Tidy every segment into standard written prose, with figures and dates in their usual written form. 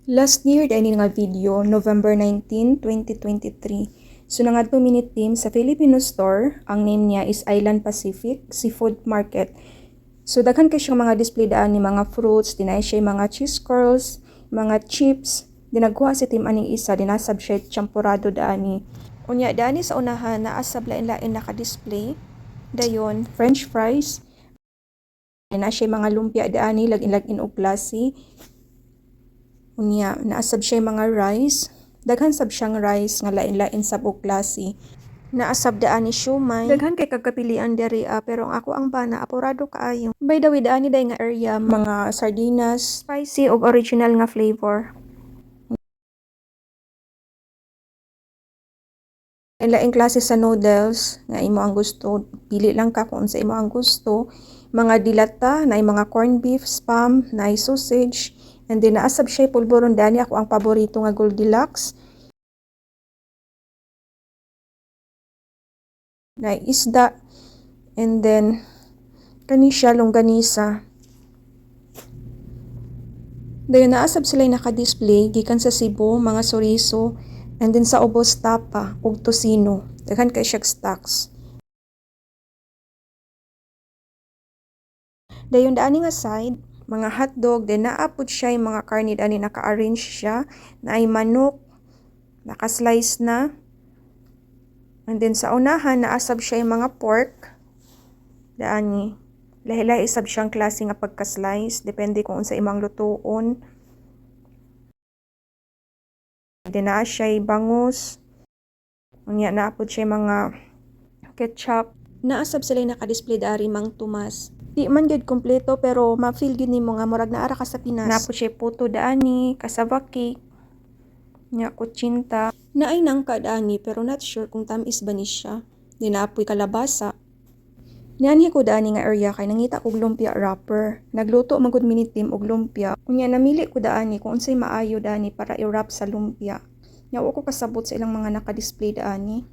Last year, dahil nga video, November 19, 2023. So, nangadto minute team sa Filipino store. Ang name niya is Island Pacific Seafood Market. So, daghan kay siyang mga display daan ni mga fruits, dinay siya mga cheese curls, mga chips. Dinagkuha si team aning isa, dinasab siya champurado daan ni. Unya, daan ni sa unahan, naasab lain-lain naka-display. Dayon, french fries. Na siya mga lumpia daan ni, lagin-lagin og klase. Unya, naasab siya mga rice. Daghan sab siyang rice nga lain-lain sab og klase. Naasab daan ni siomay. Daghan kay kagkapilian diri pero ang ako ang bana apurado kaayo. By the way, daan ni day nga area mga sardinas, spicy og original nga flavor. Laing klase sa noodles nga imo ang gusto, pili lang ka kung sa imo ang gusto. Mga dilata, na mga corned beef, spam, na sausage, and then naasab siya pulburon dani ako ang paborito nga Goldilocks. Na isda, and then kani siya longganisa. Dayon naasab sila naka-display gikan sa Cebu, mga chorizo, and then sa ubos tapa ug tocino. Daghan kay siya stocks. Dayon daani nga side, mga hotdog, then naapod siya yung mga karne dani naka-arrange siya, na ay manok, naka-slice na. And then sa unahan, naasab siya yung mga pork, daani. Lahi-lahi isab siyang klase nga pagka-slice, depende kung unsa imong lutuon. Then naa siya bangus. Unya naapod siya mga ketchup. Naasab sila naka-display dari Mang Tomas. Di man gid kompleto pero ma-feel gid nimo nga murag naara ka sa Pinas. Naapod siya puto daani, cassava cake, nya kutsinta. Naay nangka daani pero not sure kung tamis ba ni siya. Di naapoy kalabasa. Nianhi ko daani nga area kay nangita kog lumpia wrapper. Nagluto magud minute team og lumpia. Unya namili ko daani kung unsay maayo daani para i-wrap sa lumpia. Nya ko kasabot sa ilang mga naka-display daani.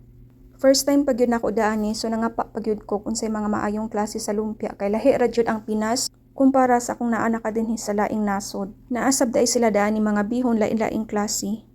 First time pag yun ako daani, so nangapa pag yun ko kung say mga maayong klase sa lumpia. Kay lahi ra jud ang Pinas kumpara sa akong naa na kadinhi sa laing nasod. Naasab dai sila daani mga bihon lain-laing klase.